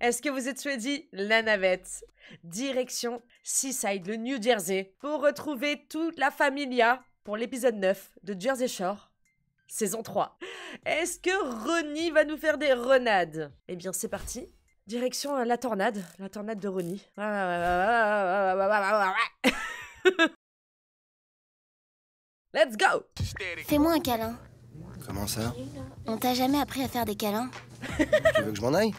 Est-ce que vous êtes ready? La navette. Direction Seaside, le New Jersey, pour retrouver toute la familia pour l'épisode 9 de Jersey Shore, saison 3. Est-ce que Ronnie va nous faire des renades? Eh bien, c'est parti. Direction la tornade de Ronnie. Let's go! Fais-moi un câlin. Comment ça? On t'a jamais appris à faire des câlins? Tu veux que je m'en aille?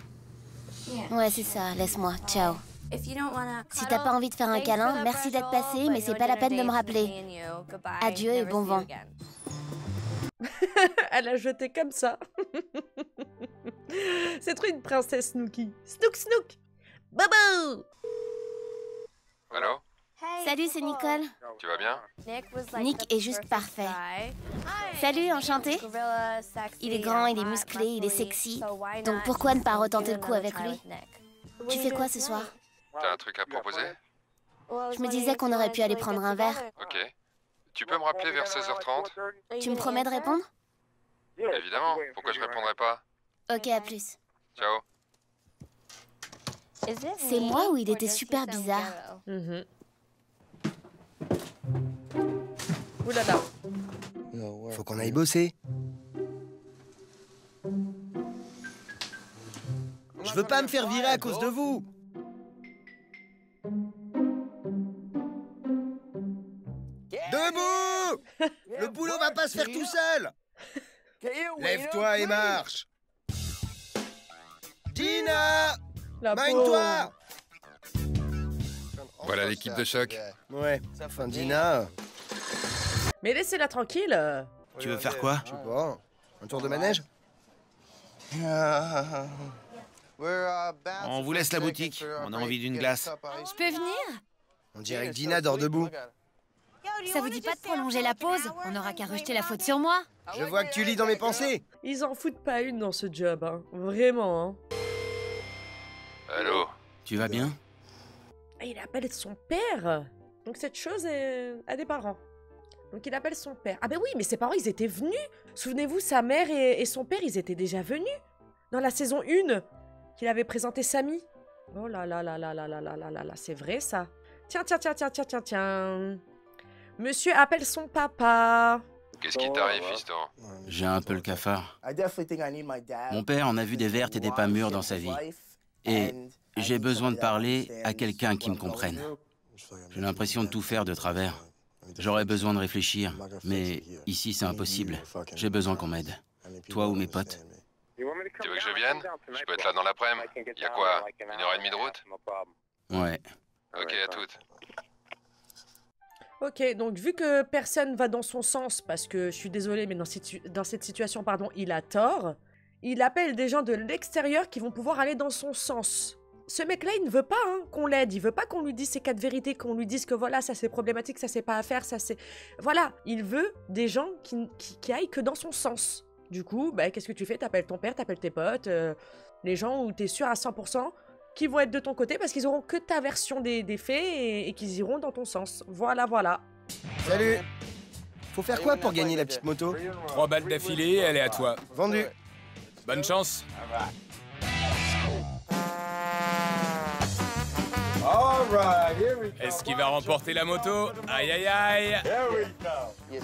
Ouais, c'est ça, laisse-moi, ciao. Si t'as pas envie de faire un câlin, merci d'être passé, mais c'est pas la peine de me rappeler. Adieu et bon vent. Elle a jeté comme ça. C'est trop une princesse Snooki. Snook Snook! Bobo! Allô? Salut, c'est Nicole. Tu vas bien? Nick est juste parfait. Salut, enchanté. Il est grand, il est musclé, il est sexy. Donc pourquoi ne pas retenter le coup avec lui? Tu fais quoi ce soir? T'as un truc à proposer? Je me disais qu'on aurait pu aller prendre un verre. Ok. Tu peux me rappeler vers 16h30? Tu me promets de répondre? Évidemment, pourquoi je répondrais pas? Ok, à plus. Ciao. C'est moi ou il était super bizarre? Oulala. Faut qu'on aille bosser. Je veux pas me faire virer à cause de vous. Debout! Le boulot va pas se faire tout seul. Lève-toi et marche. Dina! La Magne-toi! Voilà l'équipe de choc. Ouais, enfin Dina... Mais laissez-la tranquille. Tu veux faire quoi? Je sais pas, un tour de manège? On vous laisse la boutique, on a envie d'une glace. Je peux venir? On dirait que Dina dort debout. Ça vous dit pas de prolonger la pause? On n'aura qu'à rejeter la faute sur moi. Je vois que tu lis dans mes pensées. Ils en foutent pas une dans ce job, hein. Vraiment, hein. Allô? Tu vas bien? Et il appelle son père. Donc cette chose a des parents. Donc il appelle son père. Ah ben oui, mais ses parents, ils étaient venus. Souvenez-vous, sa mère et son père, ils étaient déjà venus. Dans la saison 1, qu'il avait présenté Samy. Oh là là là là là là là là là là, c'est vrai ça. Tiens, tiens, tiens, tiens, tiens, tiens, tiens. Monsieur appelle son papa. Qu'est-ce qui t'arrive, fiston? J'ai un peu le cafard. Mon père en a vu des vertes et des pas mûres dans sa vie. Et j'ai besoin de parler à quelqu'un qui me comprenne. J'ai l'impression de tout faire de travers. J'aurais besoin de réfléchir, mais ici c'est impossible. J'ai besoin qu'on m'aide. Toi ou mes potes. Tu veux que je vienne? Je peux être là dans l'après-midi. Y a quoi? 1h30 de route? Ouais. Ok, à toutes. Ok, donc vu que personne va dans son sens, parce que je suis désolée, mais dans cette situation, pardon, il a tort, il appelle des gens de l'extérieur qui vont pouvoir aller dans son sens. Ce mec-là, il ne veut pas hein, qu'on l'aide, il veut pas qu'on lui dise ses 4 vérités, qu'on lui dise que voilà, ça c'est problématique, ça c'est pas à faire, ça c'est... Voilà, il veut des gens qui aillent que dans son sens. Du coup, bah, qu'est-ce que tu fais? T'appelles ton père, t'appelles tes potes, les gens où t'es sûr à 100% qui vont être de ton côté parce qu'ils auront que ta version des faits et qu'ils iront dans ton sens. Voilà, voilà. Salut! Faut faire quoi pour gagner la petite moto? 3 balles d'affilée, elle est à toi. Vendu. Bonne chance. Est-ce qu'il va remporter la moto? Aïe aïe aïe.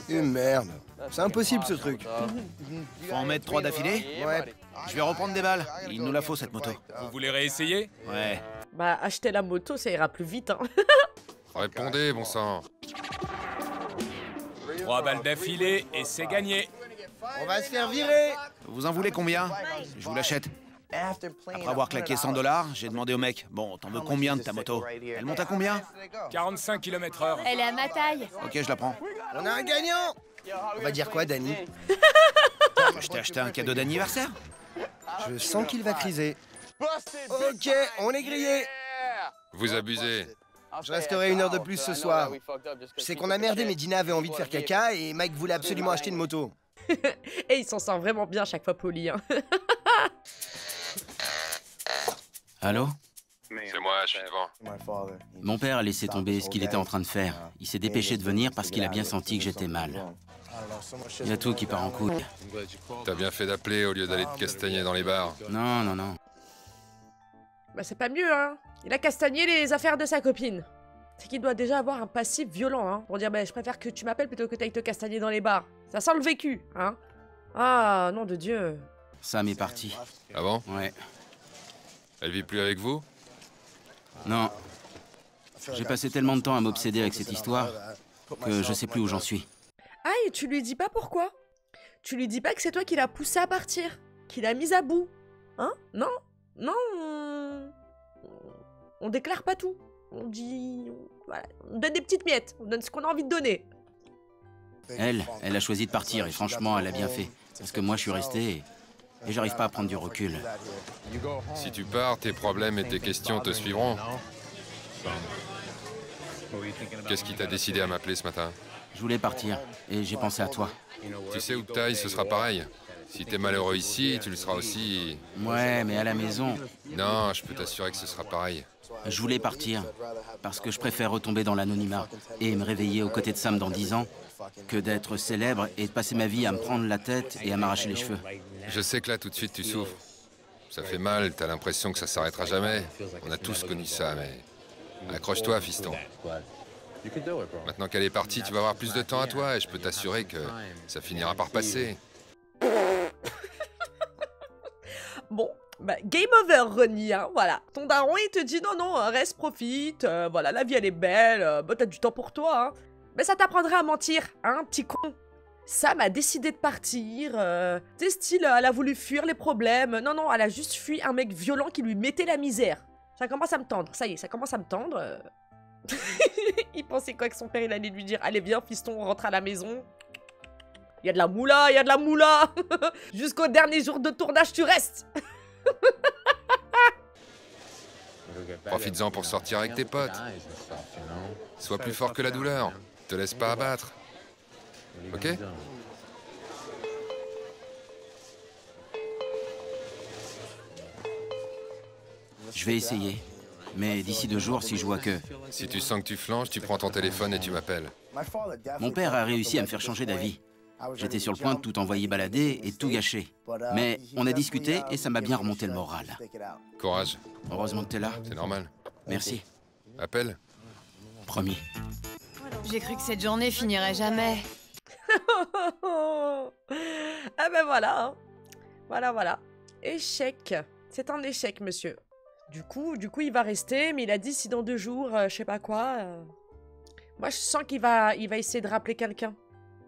Une merde. C'est impossible ce truc. Faut en mettre 3 d'affilée? Ouais. Je vais reprendre des balles. Il nous la faut cette moto. Vous voulez réessayer? Ouais. Bah, acheter la moto, ça ira plus vite, hein. Répondez, bon sang. 3 balles d'affilée et c'est gagné. On va se faire virer. Vous en voulez combien? Je vous l'achète. Après avoir claqué 100 $, j'ai demandé au mec, bon, t'en veux combien de ta moto? Elle monte à combien? 45 km/h. Elle est à ma taille. Ok, je la prends. On a un gagnant. On va dire quoi, Danny? Je t'ai acheté un cadeau d'anniversaire. Je sens qu'il va criser. Ok, on est grillé. Vous abusez. Je resterai 1 heure de plus ce soir. Je sais qu'on a merdé, mais Dina avait envie de faire caca et Mike voulait absolument acheter une moto. Et il s'en sort vraiment bien chaque fois poli, hein. Allô? C'est moi, je suis devant. Mon père a laissé tomber ce qu'il était en train de faire. Il s'est dépêché de venir parce qu'il a bien senti que j'étais mal. Il y a tout qui part en couille. T'as bien fait d'appeler au lieu d'aller te castagner dans les bars. Non, non, non. Bah c'est pas mieux, hein. Il a castagné les affaires de sa copine. C'est qu'il doit déjà avoir un passif violent, hein. Pour dire, bah je préfère que tu m'appelles plutôt que t'ailles te castagner dans les bars. Ça sent le vécu, hein. Ah, nom de Dieu. Sam est parti. Ah bon? Ouais. Elle vit plus avec vous? Non. J'ai passé tellement de temps à m'obséder avec cette histoire que je sais plus où j'en suis. Ah, et tu lui dis pas pourquoi? Tu lui dis pas que c'est toi qui l'as poussé à partir? Qui l'a mise à bout? Hein? Non? Non, on déclare pas tout. On dit... Voilà. On donne des petites miettes. On donne ce qu'on a envie de donner. Elle a choisi de partir et franchement, elle a bien fait. Parce que moi, je suis resté et j'arrive pas à prendre du recul. Si tu pars, tes problèmes et tes questions te suivront. Qu'est-ce qui t'a décidé à m'appeler ce matin? Je voulais partir et j'ai pensé à toi. Tu sais où que t'ailles, ce sera pareil. Si t'es malheureux ici, tu le seras aussi... Ouais, mais à la maison, Non, je peux t'assurer que ce sera pareil. je voulais partir parce que je préfère retomber dans l'anonymat et me réveiller aux côtés de Sam dans 10 ans que d'être célèbre et de passer ma vie à me prendre la tête et à m'arracher les cheveux. Je sais que là, tout de suite, tu souffres. Ça fait mal, t'as l'impression que ça s'arrêtera jamais. On a tous connu ça, mais... Accroche-toi, fiston. Maintenant qu'elle est partie, tu vas avoir plus de temps à toi et je peux t'assurer que ça finira par passer. Bon, bah, game over, Ronnie, hein, voilà. Ton daron, il te dit non, non, reste, profite, voilà, la vie, elle est belle, bah, t'as du temps pour toi, hein. Mais ça t'apprendra à mentir, hein, petit con. Sam a décidé de partir, t'es style, elle a voulu fuir les problèmes. Non, non, elle a juste fui un mec violent qui lui mettait la misère. Ça commence à me tendre, ça y est, ça commence à me tendre. Il pensait quoi que son père, il allait lui dire, allez, viens, fiston, on rentre à la maison. Il y a de la moula, il y a de la moula. Jusqu'au dernier jour de tournage, tu restes. Profites-en pour sortir avec tes potes. Sois plus fort que la douleur. Te laisse pas abattre. Ok? Je vais essayer. Mais d'ici 2 jours, si je vois que... Si tu sens que tu flanches, tu prends ton téléphone et tu m'appelles. Mon père a réussi à me faire changer d'avis. J'étais sur le point de tout envoyer balader et tout gâcher. Mais on a discuté et ça m'a bien remonté le moral. Courage. Heureusement que t'es là. C'est normal. Merci. Appelle. Promis. J'ai cru que cette journée finirait jamais. Ah ben voilà, hein. Voilà, voilà. Échec. C'est un échec, monsieur. Du coup, il va rester, mais il a dit si dans 2 jours, je sais pas quoi... Moi, je sens qu'il va essayer de rappeler quelqu'un.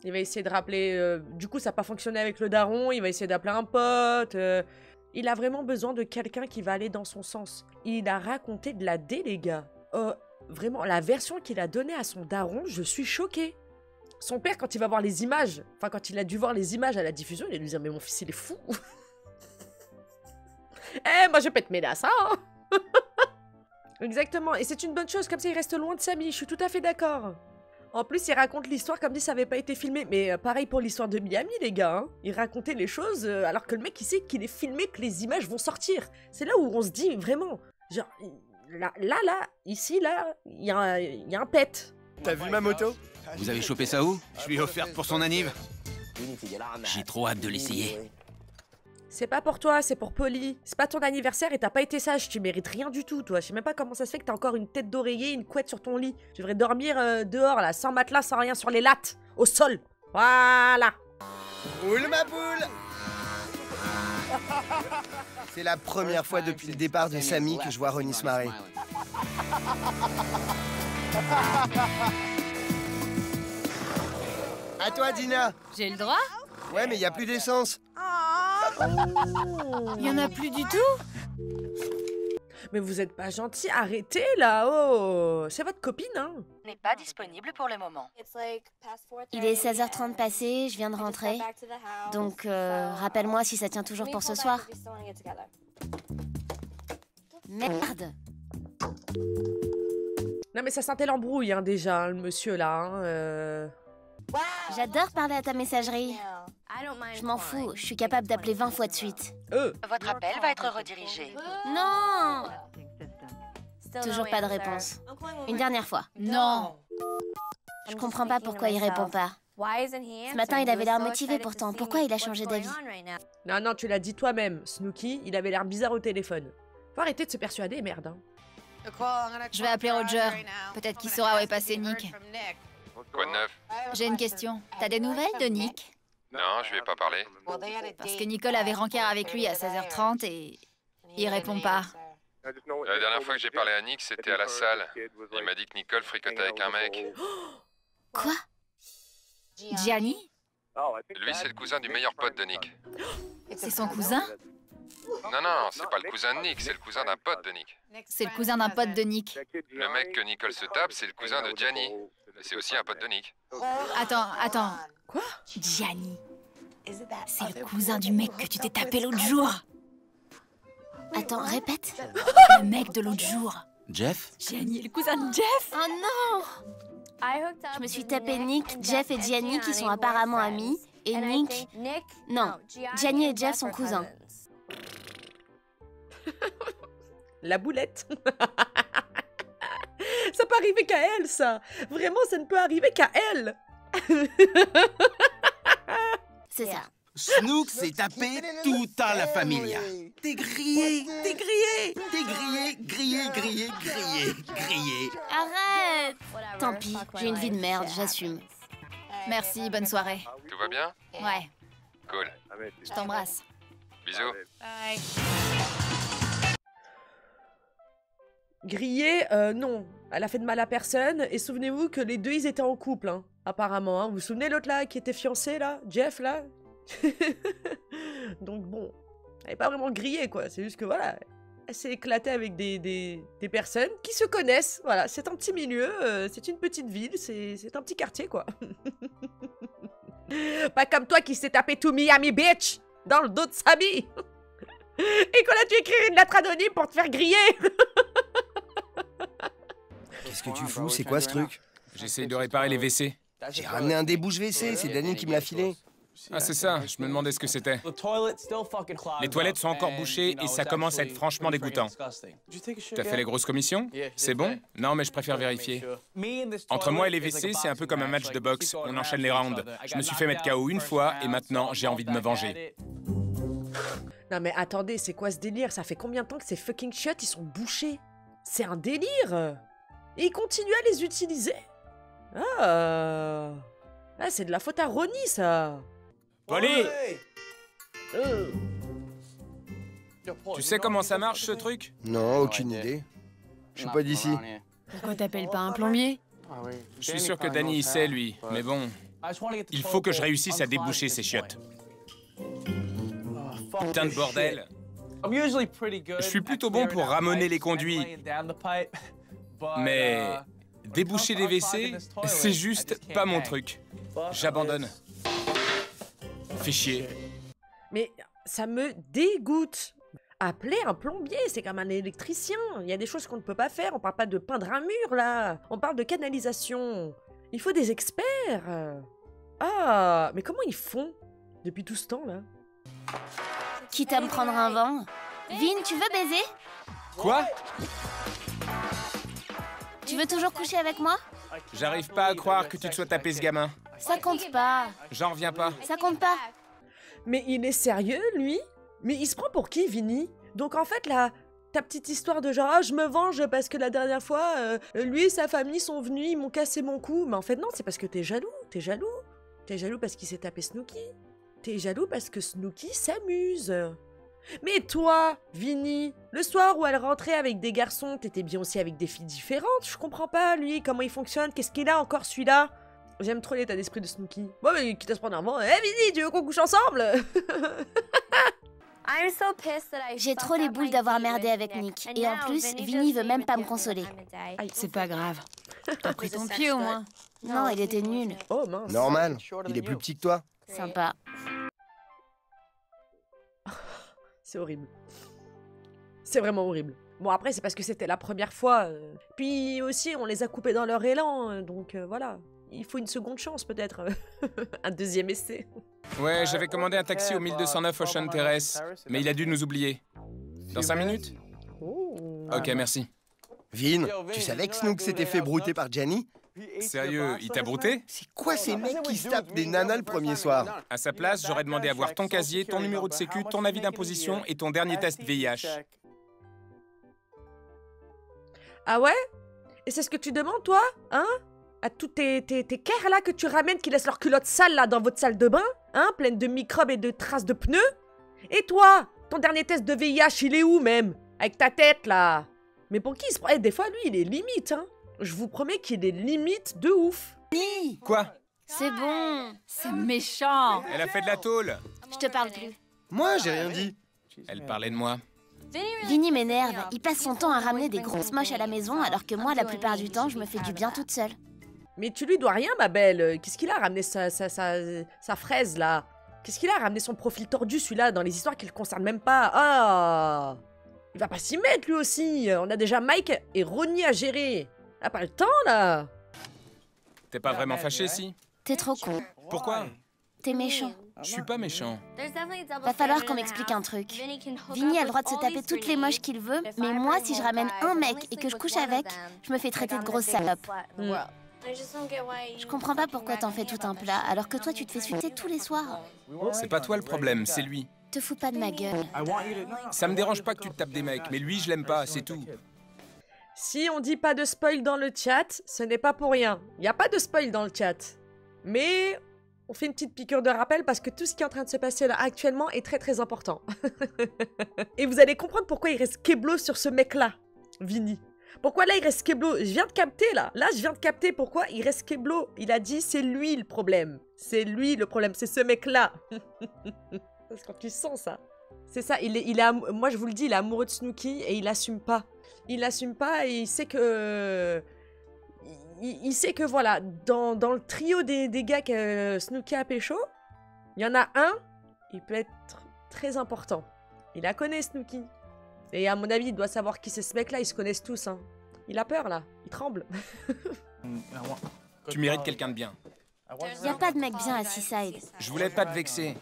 Il va essayer de rappeler... du coup, ça n'a pas fonctionné avec le daron, il va essayer d'appeler un pote... Il a vraiment besoin de quelqu'un qui va aller dans son sens. Il a raconté de la D, les gars. Vraiment, la version qu'il a donnée à son daron, je suis choquée. Son père, quand il va voir les images, enfin, quand il a dû voir les images à la diffusion, il a dû dire, mais mon fils, il est fou. Eh, moi, je peux te mêler à ça, hein. Exactement, et c'est une bonne chose, comme ça, il reste loin de Samy, je suis tout à fait d'accord. En plus, il raconte l'histoire comme si ça avait pas été filmé. Mais pareil pour l'histoire de Miami, les gars. Hein. Il racontait les choses alors que le mec, il sait qu'il est filmé, que les images vont sortir. C'est là où on se dit, vraiment, genre, là, ici, là, il y a un pet. T'as vu ma moto? Vous avez chopé ça où? Je lui ai offerte pour son anniv. J'ai trop hâte de l'essayer. C'est pas pour toi, c'est pour Polly. C'est pas ton anniversaire et t'as pas été sage, tu mérites rien du tout, toi. Je sais même pas comment ça se fait que t'as encore une tête d'oreiller, une couette sur ton lit. Tu devrais dormir dehors, là, sans matelas, sans rien, sur les lattes, au sol. Voilà. Roule ma poule. C'est la première fois depuis le départ de Samy que je vois Ronnie se marrer. À toi, Dina. J'ai le droit? Ouais, mais y a plus d'essence. Il y en a plus du tout? Mais vous êtes pas gentil, arrêtez là, oh. C'est votre copine, hein. N'est pas disponible pour le moment. Il est 16h30 passé, je viens de rentrer. Donc, rappelle-moi si ça tient toujours pour ce soir. Merde! Non mais ça sentait l'embrouille, hein, déjà, hein, le monsieur là, hein, J'adore parler à ta messagerie. Je m'en fous, je suis capable d'appeler 20 fois de suite. Votre appel va être redirigé. Non! Toujours pas de réponse. Une dernière fois. Non. Je comprends pas pourquoi il répond pas. Ce matin, il avait l'air motivé pourtant. Pourquoi il a changé d'avis? Non, non, tu l'as dit toi-même, Snooki, il avait l'air bizarre au téléphone. Faut arrêter de se persuader, merde. Hein. Je vais appeler Roger. Peut-être qu'il saura où est passé Nick. Quoi de neuf? J'ai une question. T'as des nouvelles de Nick? Non, je lui ai pas parlé. Parce que Nicole avait rencard avec lui à 16h30 et il répond pas. La dernière fois que j'ai parlé à Nick, c'était à la salle. Il m'a dit que Nicole fricotait avec un mec. Quoi? Gianni? Lui, c'est le cousin du meilleur pote de Nick. C'est son cousin? Non, c'est pas le cousin de Nick, c'est le cousin d'un pote de Nick. C'est le cousin d'un pote de Nick. Le mec que Nicole se tape, c'est le cousin de Gianni. Et c'est aussi un pote de Nick. Attends. Quoi? Gianni. C'est le cousin du mec que tu t'es tapé l'autre jour. Attends, répète. Le mec de l'autre jour. Jeff? Gianni est le cousin de Jeff. Oh non! Je me suis tapé Nick, Jeff et Gianni qui sont apparemment amis. Et Nick... Non, Gianni et Jeff sont cousins. La boulette. Ça peut arriver qu'à elle, ça. Vraiment, ça ne peut arriver qu'à elle. C'est ça. Snook s'est tapé tout à la familia. T'es grillé. Arrête! Tant pis, j'ai une vie de merde, j'assume. Merci, bonne soirée. Tout va bien? Ouais, Cool. je t'embrasse. Bisous. Grillé, non. Elle a fait de mal à personne. Et souvenez-vous que les deux, ils étaient en couple, hein, apparemment. Hein. Vous vous souvenez l'autre là, qui était fiancé, là? Jeff, là? Donc bon, elle n'est pas vraiment grillée, quoi. C'est juste que, voilà, elle s'est éclatée avec des personnes qui se connaissent. Voilà, c'est un petit milieu, c'est une petite ville, c'est un petit quartier, quoi. Pas comme toi qui s'est tapé tout Miami Beach dans le dos de Samy. Et qu'on a dû écrire une lettre anonyme pour te faire griller. Qu'est-ce que tu fous? C'est quoi ce truc? J'essaye de réparer les WC. J'ai ramené un débouche WC, c'est Danny qui me l'a filé. Ah, c'est ça, je me demandais ce que c'était. Les toilettes sont encore bouchées et ça commence à être franchement dégoûtant. T'as fait les grosses commissions? C'est bon? Non, mais je préfère vérifier. Entre moi et les WC, c'est un peu comme un match de boxe. On enchaîne les rounds. Je me suis fait mettre KO une fois et maintenant, j'ai envie de me venger. Non mais attendez, c'est quoi ce délire? Ça fait combien de temps que ces fucking chiottes, ils sont bouchés? C'est un délire! Et ils continuent à les utiliser? Ah, c'est de la faute à Ronnie, ça! Polly! Tu sais comment ça marche, ce truc? Non, aucune idée. Je suis pas d'ici. Pourquoi t'appelles pas un plombier? Je suis sûr que Danny il sait, lui. Mais bon, il faut que je réussisse à déboucher ces chiottes. Putain de bordel! Je suis plutôt bon pour ramener les conduits. Mais déboucher les WC, c'est juste pas mon truc. J'abandonne. Fais chier. Mais ça me dégoûte. Appeler un plombier, c'est comme un électricien. Il y a des choses qu'on ne peut pas faire. On parle pas de peindre un mur, là. On parle de canalisation. Il faut des experts. Ah, mais comment ils font depuis tout ce temps, là? Quitte à me prendre un vent. Vin, tu veux baiser? Quoi? Tu veux toujours coucher avec moi? J'arrive pas à croire que tu te sois tapé ce gamin. Ça compte pas. J'en reviens pas. Ça compte pas. Mais il est sérieux, lui? Mais il se prend pour qui, Vinny? Donc en fait, là, ta petite histoire de genre, ah, je me venge parce que la dernière fois, lui et sa famille sont venus, ils m'ont cassé mon cou. Mais en fait, non, c'est parce que t'es jaloux. T'es jaloux. T'es jaloux parce qu'il s'est tapé Snooki. T'es jaloux parce que Snooki s'amuse. Mais toi, Vinny, le soir où elle rentrait avec des garçons, t'étais bien aussi avec des filles différentes. Je comprends pas, lui, comment il fonctionne. Qu'est-ce qu'il a encore, celui-là? J'aime trop l'état d'esprit de Snooki. Bon, mais quitte à se prendre un vent, Vinny, tu veux qu'on couche ensemble? J'ai trop les boules d'avoir merdé avec Nick. Et en plus, Vinny veut même pas me consoler. C'est pas grave. T'as pris ton pied au moins. Non, il était nul. Oh mince. Normal, il est plus petit que toi. Sympa. C'est horrible. C'est vraiment horrible. Bon, après, c'est parce que c'était la première fois. Puis aussi, on les a coupés dans leur élan. Donc voilà. Il faut une seconde chance, peut-être. Un deuxième essai. Ouais, j'avais commandé un taxi au 1209 Ocean Terrace, mais il a dû nous oublier. Dans 5 minutes? Ok, merci. Vin, tu savais que Snook s'était fait brouter par Gianni? Sérieux, il t'a brouté? C'est quoi ces mecs qui se tapent des nanas le premier soir? À sa place, j'aurais demandé à voir ton casier, ton numéro de sécu, ton avis d'imposition et ton dernier test VIH. Ah ouais? Et c'est ce que tu demandes, toi? Hein? À tous tes kers, là, que tu ramènes, qui laissent leurs culottes sales, là, dans votre salle de bain? Hein? Pleines de microbes et de traces de pneus? Et toi? Ton dernier test de VIH, il est où, même? Avec ta tête, là? Mais pour qui il se prend? Des fois, lui, il est limite, hein? Je vous promets qu'il est limite de ouf. Quoi? C'est bon. C'est méchant. Elle a fait de la tôle. Je te parle plus. Moi, j'ai rien dit. Elle parlait de moi. Vinny m'énerve. Il passe son temps à ramener des grosses moches à la maison, alors que moi, la plupart du temps, je me fais du bien toute seule. Mais tu lui dois rien, ma belle. Qu'est-ce qu'il a ramené sa fraise, là? Qu'est-ce qu'il a ramené son profil tordu, celui-là, dans les histoires qui le concernent même pas? Ah! Il va pas s'y mettre, lui aussi. On a déjà Mike et Ronnie à gérer. On a pas le temps, là. T'es pas vraiment fâché, si? T'es trop con. Pourquoi? T'es méchant. Je suis pas méchant. Va falloir qu'on m'explique un truc. Vinny a le droit de se taper toutes les moches qu'il veut, mais moi, si je ramène un mec et que je couche avec, je me fais traiter de grosse salope. Je comprends pas pourquoi t'en fais tout un plat, alors que toi, tu te fais sucer tous les soirs. C'est pas toi le problème, c'est lui. Te fous pas de ma gueule. Ça me dérange pas que tu te tapes des mecs, mais lui, je l'aime pas, c'est tout. Si on dit pas de spoil dans le chat, ce n'est pas pour rien. Il n'y a pas de spoil dans le chat. Mais on fait une petite piqûre de rappel parce que tout ce qui est en train de se passer là actuellement est très très important. Et vous allez comprendre pourquoi il reste Keblo sur ce mec-là, Vinny. Pourquoi là il reste Keblo? Je viens de capter là. Là je viens de capter pourquoi il reste Keblo. Il a dit c'est lui le problème. C'est lui le problème, c'est ce mec-là. Parce que quand tu sens ça. C'est ça, moi je vous le dis, il est amoureux de Snooki et il assume pas. Il assume pas et il sait que... Il sait que voilà, dans le trio des gars que Snooki a pécho, il y en a un, il peut être très important. Il la connaît, Snooki. Et à mon avis, il doit savoir qui c'est ce mec-là, ils se connaissent tous. Hein. Il a peur là, il tremble. Tu mérites quelqu'un de bien. Y a pas de mec bien à Seaside. Je voulais pas te vexer.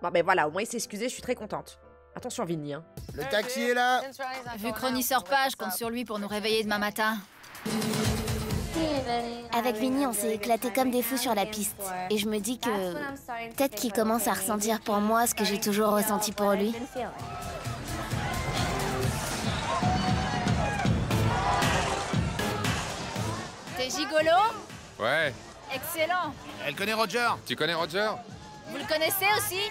Bon ben voilà, au moins il s'est excusé, je suis très contente. Attention Vinny, hein. Le taxi est là. Vu que Ronnie sort pas, je compte sur lui pour nous réveiller demain matin. Avec Vinny, on s'est éclaté comme des fous sur la piste. Et je me dis que peut-être qu'il commence à ressentir pour moi ce que j'ai toujours ressenti pour lui. T'es gigolo? Ouais. Excellent. Elle connaît Roger. Tu connais Roger? Vous le connaissez aussi?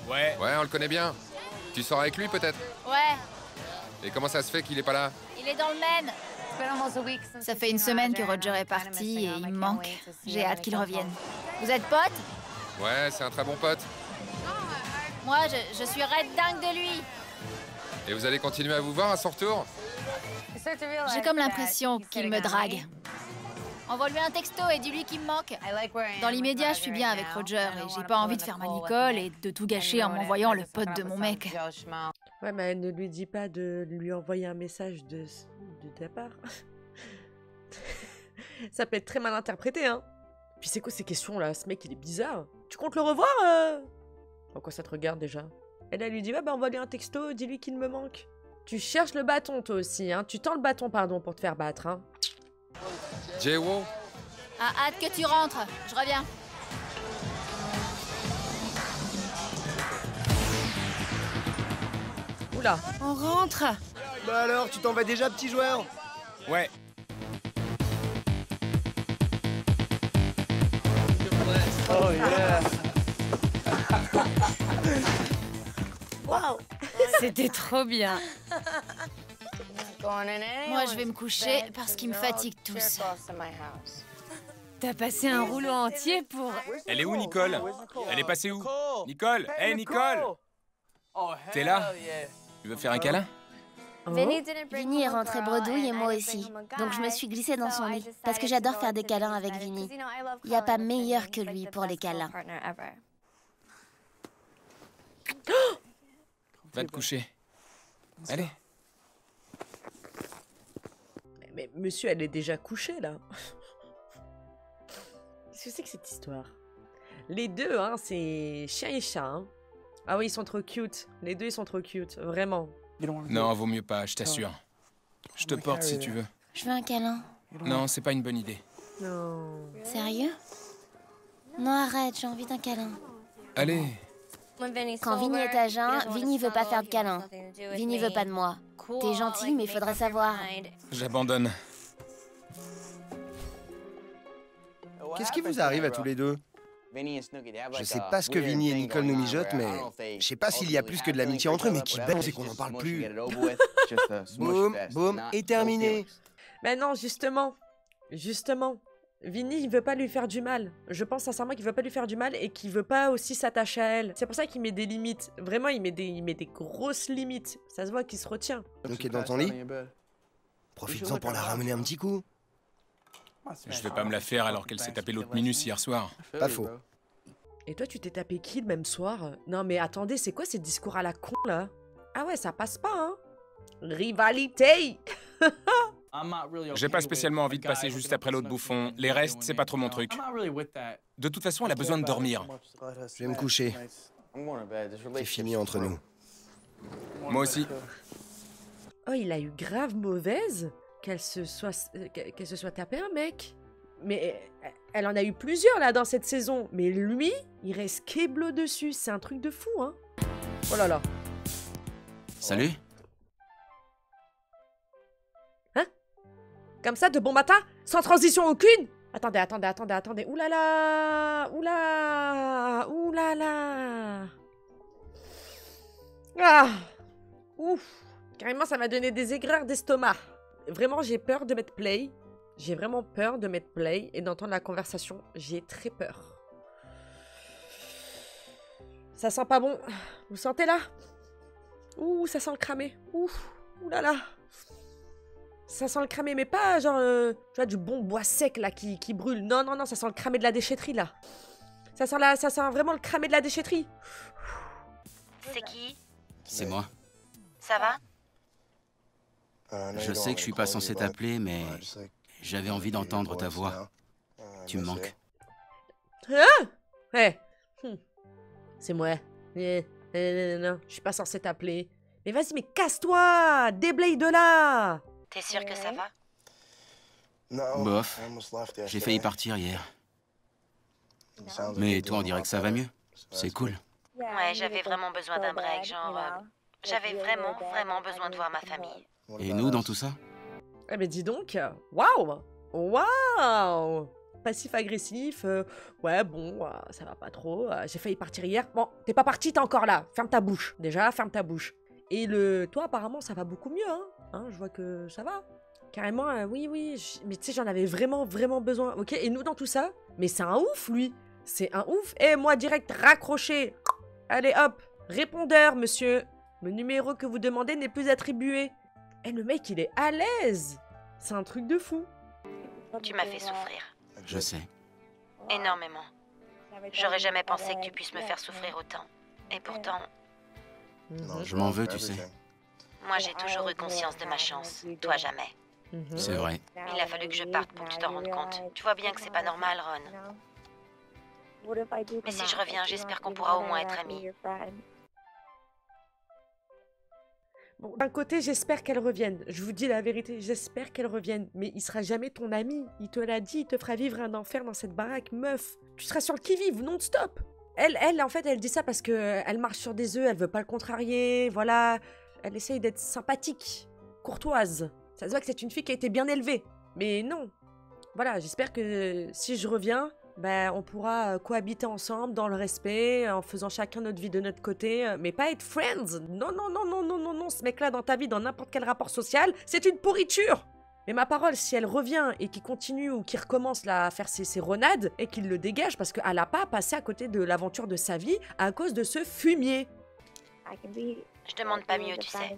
Ouais. Ouais, on le connaît bien. Tu sors avec lui, peut-être? Ouais, Et comment ça se fait qu'il est pas là? il est dans le Maine. Ça fait une semaine que Roger est parti et il me manque. J'ai hâte qu'il revienne. Vous êtes potes? Ouais, c'est un très bon pote. Moi, je suis red dingue de lui. Et vous allez continuer à vous voir à son retour? J'ai comme l'impression qu'il me drague. Envoie-lui un texto et dis-lui qu'il me manque. Dans l'immédiat, je suis bien avec Roger et j'ai pas envie de faire ma Nicole et de tout gâcher en m'envoyant le pote de mon mec. Ouais, mais elle ne lui dit pas de lui envoyer un message de ta part. Ça peut être très mal interprété, hein. Puis c'est quoi ces questions là? Ce mec il est bizarre. Tu comptes le revoir Pourquoi ça te regarde déjà? Elle lui dit, ouais, bah envoie-lui un texto, dis-lui qu'il me manque. Tu cherches le bâton toi aussi, hein. Tu tends le bâton, pardon, pour te faire battre, hein. J-Wo? Ah, hâte que tu rentres. Je reviens. Oula. On rentre. Bah alors, tu t'en vas déjà, petit joueur? Ouais. Oh yeah. Waouh. C'était trop bien. Moi, je vais me coucher parce qu'ils me fatiguent tous. T'as passé un rouleau entier pour... Elle est où, Nicole? Elle est passée où? Nicole? Hey, Nicole! T'es là? Tu veux faire un câlin? Vinny est rentré bredouille et moi aussi. Donc je me suis glissée dans son lit. Parce que j'adore faire des câlins avec Vinny. Il n'y a pas meilleur que lui pour les câlins. Va te coucher. Allez. Mais monsieur, elle est déjà couchée, là. Qu'est-ce que c'est que cette histoire? Les deux, hein, c'est chien et chat, hein. Ah oui, ils sont trop cute. Les deux, ils sont trop cute, vraiment. Non, vaut mieux pas, je t'assure. Je te porte si tu veux. Je veux un câlin. Non, c'est pas une bonne idée. Non. Sérieux? Non, arrête, j'ai envie d'un câlin. Allez, Quand Vinny est à jeun, Vinny veut pas faire de câlin. Vinny veut pas de moi. T'es gentil, mais faudrait savoir. J'abandonne. Qu'est-ce qui vous arrive à tous les deux? Je sais pas ce que Vinny et Nicole nous mijotent, mais je sais pas s'il y a plus que de l'amitié entre eux, mais qui bête, c'est qu'on n'en parle plus. Boum, boum, et terminé. Mais non, justement. Vinny, il veut pas lui faire du mal. Je pense sincèrement qu'il veut pas lui faire du mal et qu'il veut pas aussi s'attacher à elle. C'est pour ça qu'il met des limites. Vraiment, il met des grosses limites. Ça se voit qu'il se retient. Ok, dans ton lit? Profites-en pour la ramener un petit coup. Je vais pas me la faire alors qu'elle s'est tapé l'autre minus hier soir. Pas faux. Et toi, tu t'es tapé qui le même soir? Non mais attendez, c'est quoi ces discours à la con là? Ah ouais, ça passe pas, hein? Rivalité. J'ai pas spécialement envie de passer juste après l'autre bouffon. Les restes, c'est pas trop mon truc. De toute façon, elle a besoin de dormir. Je vais me coucher. C'est fini entre nous. Moi aussi. Oh, il a eu grave mauvaise qu'elle se soit tapé un mec. Mais elle en a eu plusieurs là dans cette saison. Mais lui, il reste keblo dessus. C'est un truc de fou, hein. Oh là là. Salut. Hein? Comme ça, de bon matin? Sans transition aucune? Attendez. Ouh là là. Ouh là là. Ah. Ouf. Carrément, ça m'a donné des aigreurs d'estomac. Vraiment, j'ai peur de mettre play. J'ai vraiment peur de mettre play et d'entendre la conversation. J'ai très peur. Ça sent pas bon. Vous sentez là? Ouh, ça sent le cramé. Ouh là là. Ça sent le cramé, mais pas genre, tu vois, du bon bois sec là qui brûle. Non, ça sent le cramé de la déchetterie là. Ça sent vraiment le cramé de la déchetterie. C'est qui? C'est moi. Ça va? Je sais que je suis pas censé t'appeler, mais j'avais envie d'entendre ta voix. Tu me manques. Ah ouais. C'est moi. Non, je suis pas censé t'appeler. Mais vas-y, mais casse-toi! Déblaye de là! T'es sûr que ça va? Bof, j'ai failli partir hier. Mais toi, on dirait que ça va mieux. C'est cool. Ouais, j'avais vraiment besoin d'un break, genre... j'avais vraiment besoin de voir ma famille. Et nous, dans tout ça? Eh ben dis donc, waouh! Passif-agressif, ouais bon, ça va pas trop, j'ai failli partir hier. Bon, t'es pas parti, t'es encore là, ferme ta bouche, déjà, ferme ta bouche. Et toi apparemment ça va beaucoup mieux, hein, je vois que ça va. Carrément, oui, mais tu sais, j'en avais vraiment besoin, ok? Et nous dans tout ça? Mais c'est un ouf, lui, c'est un ouf. Et moi direct, raccroché. Allez hop, répondeur, monsieur. Le numéro que vous demandez n'est plus attribué. Et le mec, il est à l'aise. C'est un truc de fou. Tu m'as fait souffrir. Je sais. Énormément. J'aurais jamais pensé que tu puisses me faire souffrir autant. Et pourtant... Je m'en veux, tu sais. Moi, j'ai toujours eu conscience de ma chance. Toi, jamais. C'est vrai. Il a fallu que je parte pour que tu t'en rendes compte. Tu vois bien que c'est pas normal, Ron. Mais si je reviens, j'espère qu'on pourra au moins être amis. Bon, d'un côté, j'espère qu'elle revienne. Je vous dis la vérité, j'espère qu'elle revienne. Mais il sera jamais ton ami. Il te l'a dit, il te fera vivre un enfer dans cette baraque, meuf. Tu seras sur le qui-vive, non-stop. Elle, en fait, elle dit ça parce que elle marche sur des œufs, elle veut pas le contrarier, voilà. Elle essaye d'être sympathique, courtoise. Ça se voit que c'est une fille qui a été bien élevée. Mais non. Voilà, j'espère que si je reviens, ben, on pourra cohabiter ensemble dans le respect, en faisant chacun notre vie de notre côté, mais pas être friends. Non, ce mec-là dans ta vie, dans n'importe quel rapport social, c'est une pourriture. Mais ma parole, si elle revient et qu'il continue ou qu'il recommence là, à faire ses renades, et qu'il le dégage parce qu'elle n'a pas passé à côté de l'aventure de sa vie à cause de ce fumier. Je demande pas mieux, tu sais.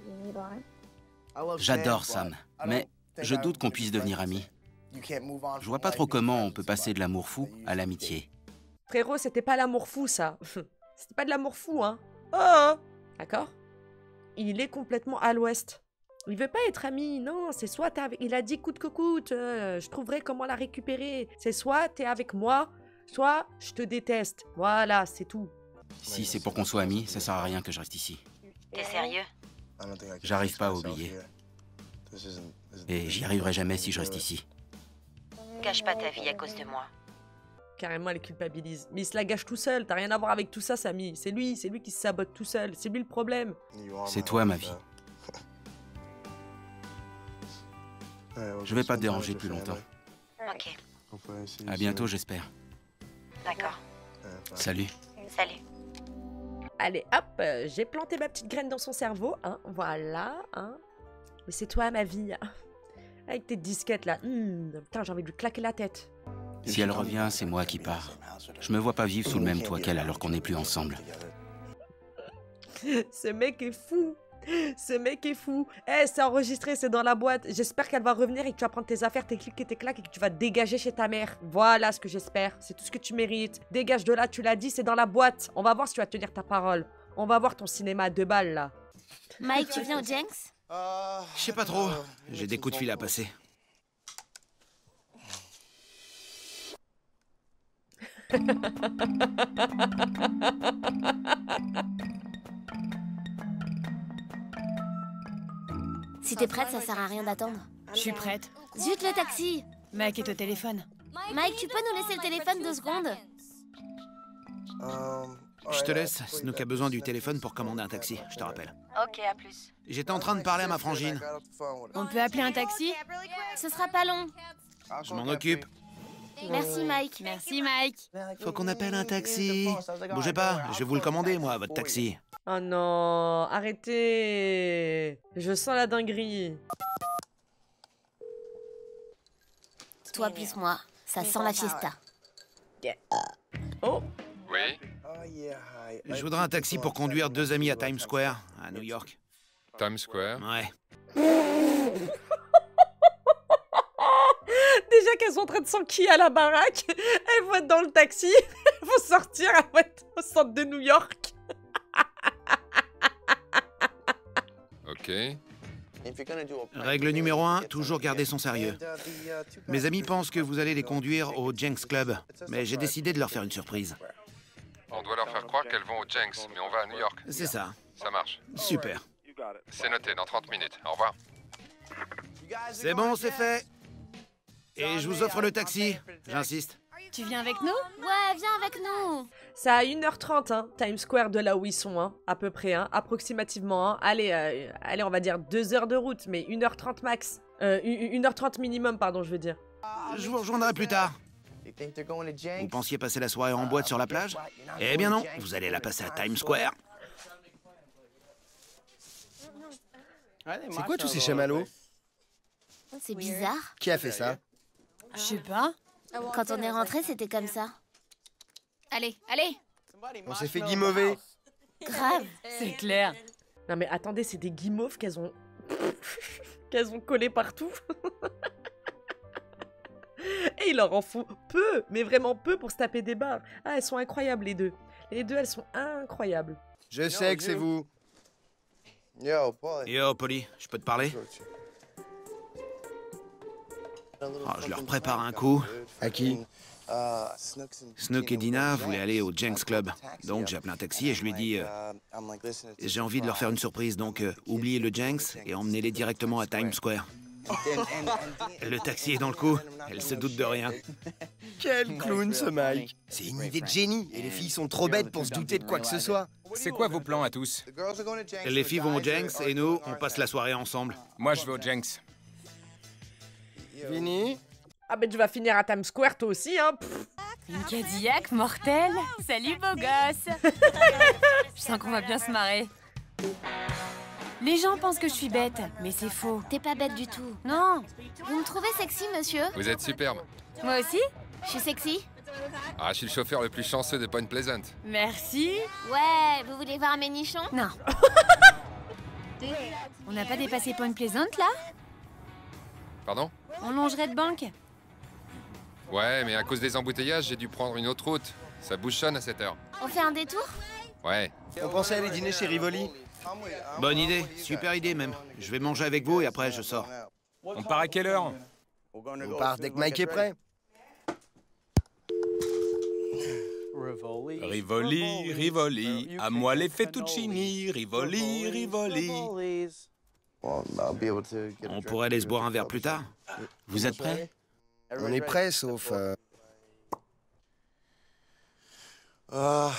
J'adore Sam, mais je doute qu'on puisse devenir amis. Je vois pas trop comment on peut passer de l'amour fou à l'amitié. Frérot, c'était pas l'amour fou, ça. C'était pas de l'amour fou, hein. Oh, d'accord? Il est complètement à l'ouest. Il veut pas être ami, non, c'est soit t'es avec... Il a dit coûte que coûte, je trouverai comment la récupérer. C'est soit t'es avec moi, soit je te déteste. Voilà, c'est tout. Si c'est pour qu'on soit amis, ça sert à rien que je reste ici. T'es sérieux? J'arrive pas à oublier. Et j'y arriverai jamais si je reste ici. Gâche pas ta vie à cause de moi. Carrément, elle culpabilise. Mais il se la gâche tout seul. T'as rien à voir avec tout ça, Samy. C'est lui qui se sabote tout seul. C'est lui le problème. C'est toi, ma vie. Je vais pas te déranger plus longtemps. Ok, À bientôt, j'espère. d'accord. Salut. Salut. Allez, hop, j'ai planté ma petite graine dans son cerveau. Hein, voilà, hein. Mais c'est toi, ma vie. Avec tes disquettes, là. Putain, j'ai envie de lui claquer la tête. Si elle revient, c'est moi qui pars. Je me vois pas vivre sous le même toit qu'elle alors qu'on n'est plus ensemble. Ce mec est fou. Ce mec est fou. Eh, c'est enregistré, c'est dans la boîte. J'espère qu'elle va revenir et que tu vas prendre tes affaires, tes clics et tes claques et que tu vas dégager chez ta mère. Voilà ce que j'espère. C'est tout ce que tu mérites. Dégage de là, tu l'as dit, c'est dans la boîte. On va voir si tu vas tenir ta parole. On va voir ton cinéma à 2 balles, là. Mike, tu viens au Jenks? Je sais pas trop. J'ai des coups de fil à passer. Si t'es prête, ça sert à rien d'attendre. Je suis prête. Zut, le taxi! Mec est au téléphone. Mike, tu peux nous laisser le téléphone 2 secondes? Je te laisse. Snook a besoin du téléphone pour commander un taxi, je te rappelle. Ok, à plus. J'étais en train de parler à ma frangine. On peut appeler un taxi? Ce sera pas long. Je m'en occupe. Merci, Mike. Merci, Mike. Faut qu'on appelle un taxi. Bougez pas, je vais vous le commander, moi, votre taxi. Oh non, arrêtez. Je sens la dinguerie. Toi plus moi, ça sent la fiesta. Oh, Oui? Je voudrais un taxi pour conduire 2 amis à Times Square, à New York. Times Square? Ouais. déjà qu'elles sont en train de s'enquiller à la baraque, elles vont être dans le taxi, elles vont sortir, elles vont être au centre de New York. Ok. Règle numéro 1, toujours garder son sérieux. Mes amis pensent que vous allez les conduire au Jenks Club, mais j'ai décidé de leur faire une surprise. On doit leur faire croire qu'elles vont au Jenks, mais on va à New York. C'est ça. Ça marche. Super. C'est noté, dans 30 minutes. Au revoir. C'est bon, c'est fait. Et je vous offre le taxi. J'insiste. Tu viens avec nous? Ouais, viens avec nous. C'est à 1h30, hein, Times Square de là où ils sont, hein, à peu près, hein, approximativement. Hein. Allez, allez, on va dire 2 heures de route, mais 1h30 max. 1h30 minimum, pardon, je veux dire. Je vous rejoindrai plus tard. Vous pensiez passer la soirée en boîte sur la plage? Eh bien non, vous allez la passer à Times Square. C'est quoi tous ces chamallows? C'est bizarre. Qui a fait ça? Je sais pas. Quand on est rentré, c'était comme ça. Allez, allez. On s'est fait guimauver. Grave. C'est clair. Non mais attendez, c'est des guimauves qu'elles ont... qu'elles ont collé partout. Et il leur en faut peu, mais vraiment peu pour se taper des barres. Ah, elles sont incroyables les deux. Les deux, elles sont incroyables. Je sais que c'est vous. Yo, Polly, je peux te parler? Oh, je leur prépare un coup. À qui? Snook et Dina voulaient aller au Jenks Club. Donc j'ai appelé un taxi et je lui ai dit j'ai envie de leur faire une surprise, donc oubliez le Jenks et emmenez-les directement à Times Square. Le taxi est dans le coup, elle se doute de rien. Quel clown ce Mike. C'est une idée de génie et les filles sont trop bêtes pour se douter de quoi que ce soit. C'est quoi vos plans à tous? Les filles vont au Jenks et nous, on passe la soirée ensemble. Moi, je vais au Jenks. Vinny? Ah ben tu vas finir à Times Square toi aussi, hein. Une Cadillac mortelle? Salut, beau gosse. Je sens qu'on va bien se marrer. Les gens pensent que je suis bête, mais c'est faux. T'es pas bête du tout. Non. Vous me trouvez sexy, monsieur? Vous êtes superbe. Moi aussi? Je suis sexy? Ah, je suis le chauffeur le plus chanceux de Point Pleasant. Merci. Ouais, vous voulez voir mes nichons? Non. On n'a pas dépassé Point Pleasant, là? Pardon? On longerait de banque. Ouais, mais à cause des embouteillages, j'ai dû prendre une autre route. Ça bouchonne à cette heure. On fait un détour? Ouais. On pensait aller dîner chez Rivoli. Bonne idée, super idée même. Je vais manger avec vous et après je sors. On part à quelle heure? On part dès que Mike est prêt. Rivoli, Rivoli, à moi les fettuccini, Rivoli, Rivoli. On pourrait aller se boire un verre plus tard. Vous êtes prêts? On est prêt, sauf... Hein?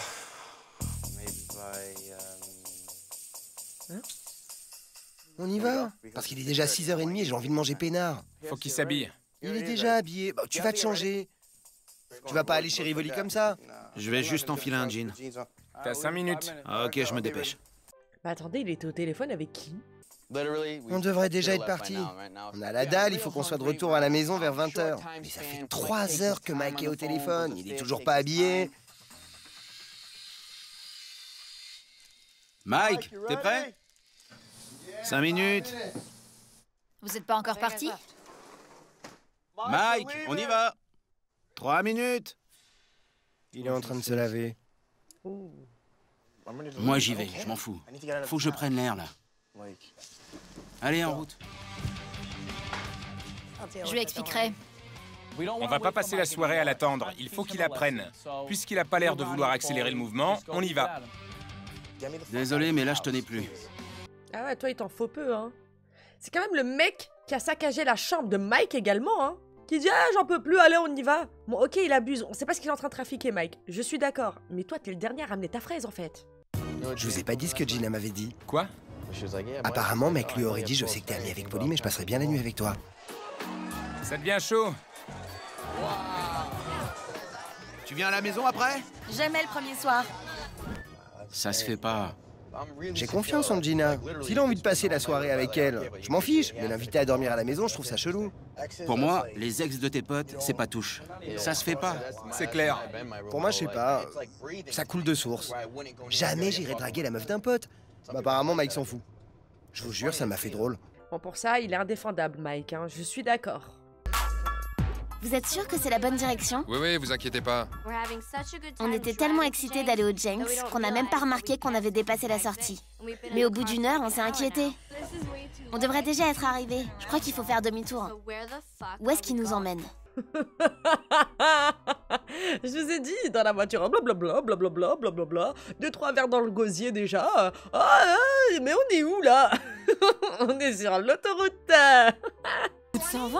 On y va? Parce qu'il est déjà 6h30 et j'ai envie de manger peinard. Faut qu'il s'habille. Il est déjà habillé. Bah, tu vas te changer. Tu vas pas aller chez Rivoli comme ça? Je vais juste enfiler un jean. T'as 5 minutes. Ah, ok, je me dépêche. Bah attendez, il était au téléphone avec qui? On devrait déjà être parti. On a la dalle, il faut qu'on soit de retour à la maison vers 20h. Mais ça fait 3 heures que Mike est au téléphone, il est toujours pas habillé. Mike, t'es prêt? 5 minutes. Vous êtes pas encore parti? Mike, on y va. 3 minutes. Il est en train de se laver. Moi, j'y vais, je m'en fous. Faut que je prenne l'air, là. Allez, en route. Je lui expliquerai. On va pas passer la soirée à l'attendre. Il faut qu'il apprenne. Puisqu'il a pas l'air de vouloir accélérer le mouvement, on y va. Désolé, mais là, je tenais plus. Ah ouais, toi, il t'en faut peu, hein. C'est quand même le mec qui a saccagé la chambre de Mike également, hein. Qui dit « Ah, j'en peux plus, allez, on y va !» Bon, ok, il abuse. On sait pas ce qu'il est en train de trafiquer, Mike. Je suis d'accord. Mais toi, t'es le dernier à ramener ta fraise, en fait. Je vous ai pas dit ce que Gina m'avait dit. Quoi? Apparemment, mec lui aurait dit « Je sais que t'es ami avec Polly, mais je passerai bien la nuit avec toi. » Ça devient chaud. Tu viens à la maison après? Jamais le premier soir. Ça se fait pas. J'ai confiance en Gina. S'il a envie de passer la soirée avec elle, je m'en fiche. Mais l'inviter à dormir à la maison, je trouve ça chelou. Pour moi, les ex de tes potes, c'est pas touche. Ça se fait pas. C'est clair. Pour moi, je sais pas. Ça coule de source. Jamais j'irai draguer la meuf d'un pote. Bah, apparemment, Mike s'en fout. Je vous jure, ça m'a fait drôle. Bon, pour ça, il est indéfendable, Mike, hein. Je suis d'accord. Vous êtes sûr que c'est la bonne direction? Oui, oui, vous inquiétez pas. On était tellement excités d'aller au Jenks qu'on n'a même pas remarqué qu'on avait dépassé la sortie. Mais au bout d'une heure, on s'est inquiété. On devrait déjà être arrivés. Je crois qu'il faut faire demi-tour. Où est-ce qu'il nous emmène? Je vous ai dit, dans la voiture, blablabla, blablabla, blablabla, 2-3 verres dans le gosier déjà. Mais on est où, là? On est sur l'autoroute. 120?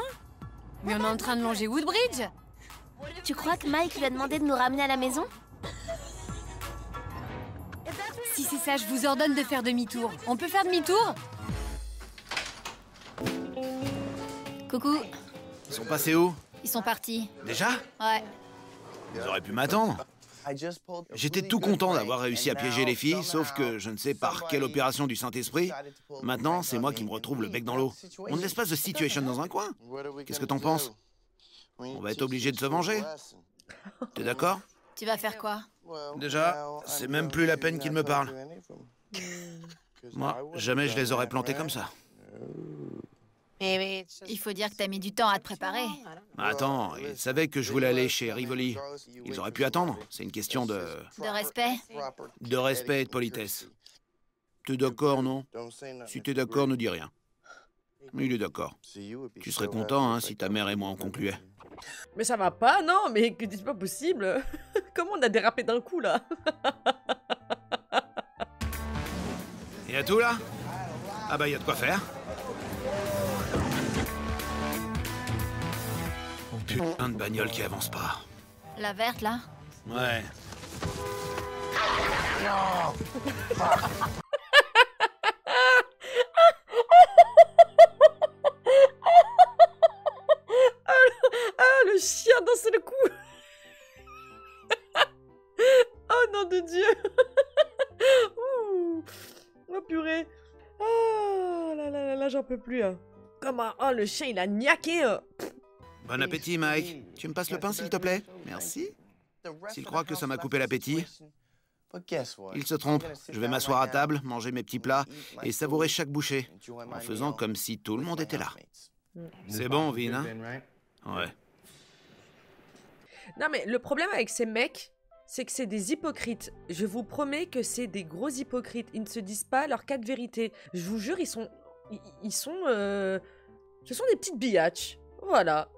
Mais on est en train de longer Woodbridge. Tu crois que Mike lui a demandé de nous ramener à la maison? Si c'est ça, je vous ordonne de faire demi-tour. On peut faire demi-tour? Coucou. Ils sont passés où? Ils sont partis. Déjà? Ouais. Ils auraient pu m'attendre. J'étais tout content d'avoir réussi à piéger les filles, sauf que je ne sais par quelle opération du Saint-Esprit. Maintenant, c'est moi qui me retrouve le bec dans l'eau. On ne laisse pas The Situation dans un coin. Qu'est-ce que t'en penses? On va être obligé de se venger. T'es d'accord? Tu vas faire quoi? Déjà, c'est même plus la peine qu'ils me parlent. Moi, jamais je les aurais plantés comme ça. Il faut dire que t'as mis du temps à te préparer. Attends, ils savaient que je voulais aller chez Rivoli. Ils auraient pu attendre. C'est une question de... De respect? De respect et de politesse. T'es d'accord, non? Si t'es d'accord, ne dis rien. Il est d'accord. Tu serais content, hein, si ta mère et moi en concluaient. Mais ça va pas, non? Mais c'est pas possible. Comment on a dérapé d'un coup, là? Y a tout, là? Ah bah, y a de quoi faire. Putain de bagnole qui avance pas. La verte, là? Ouais. Le chien d'un seul coup. Oh non de Dieu. Ouh. Oh purée. Oh là, j'en peux plus. Comment? Oh, le chien, il a niaqué. Bon appétit, Mike. Tu me passes le pain, s'il te plaît? Merci. S'il croit que ça m'a coupé l'appétit, il se trompe. Je vais m'asseoir à table, manger mes petits plats et savourer chaque bouchée, en faisant comme si tout le monde était là. C'est bon, Vin, hein? Ouais. Non mais le problème avec ces mecs, c'est que c'est des hypocrites. Je vous promets que c'est des gros hypocrites. Ils ne se disent pas leurs quatre vérités. Je vous jure, ce sont des petites biatchs. Voilà.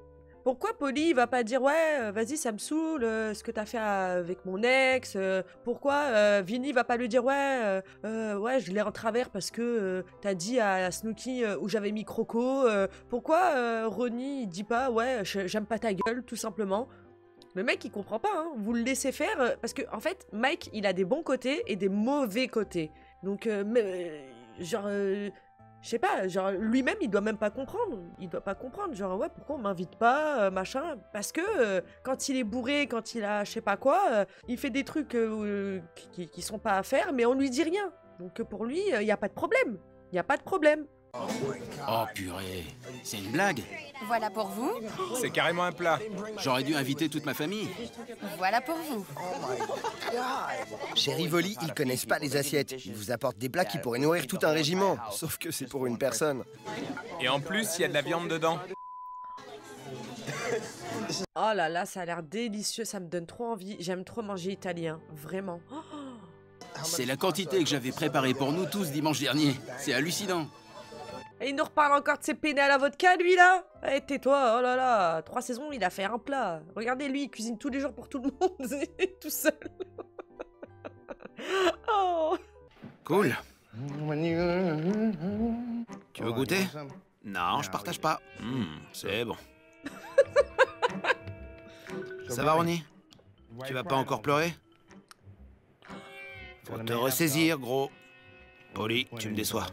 Pourquoi Polly va pas dire ouais, vas-y, ça me saoule, ce que t'as fait avec mon ex. Pourquoi Vinny va pas lui dire ouais, je l'ai en travers parce que t'as dit à Snooki où j'avais mis Croco. Pourquoi Ronnie il dit pas ouais, j'aime pas ta gueule, tout simplement. Le mec, il comprend pas, hein. Vous le laissez faire, parce que, en fait, Mike, il a des bons côtés et des mauvais côtés. Donc, genre, je sais pas, genre, lui-même, il doit même pas comprendre. Il doit pas comprendre, genre, ouais, pourquoi on m'invite pas, machin. Parce que, quand il est bourré, quand il a je sais pas quoi, il fait des trucs qui sont pas à faire, mais on lui dit rien. Donc, pour lui, il y a pas de problème. Il y a pas de problème. Oh purée, c'est une blague. Voilà pour vous. C'est carrément un plat. J'aurais dû inviter toute ma famille. Voilà pour vous. Chez Rivoli, ils connaissent pas les assiettes. Ils vous apportent des plats qui pourraient nourrir tout un régiment. Sauf que c'est pour une personne. Et en plus, il y a de la viande dedans. Oh là là, ça a l'air délicieux, ça me donne trop envie. J'aime trop manger italien, vraiment. C'est la quantité que j'avais préparée pour nous tous dimanche dernier. C'est hallucinant. Et il nous reparle encore de ses penne à la vodka, lui, là. Eh, tais-toi, oh là là. 3 saisons, il a fait un plat. Regardez, lui, il cuisine tous les jours pour tout le monde, tout seul. Oh. Cool. Tu veux goûter? Non, je partage pas. C'est bon. Ça va, Ronnie? Tu vas pas encore pleurer? Faut te ressaisir, gros. Polly, tu me déçois.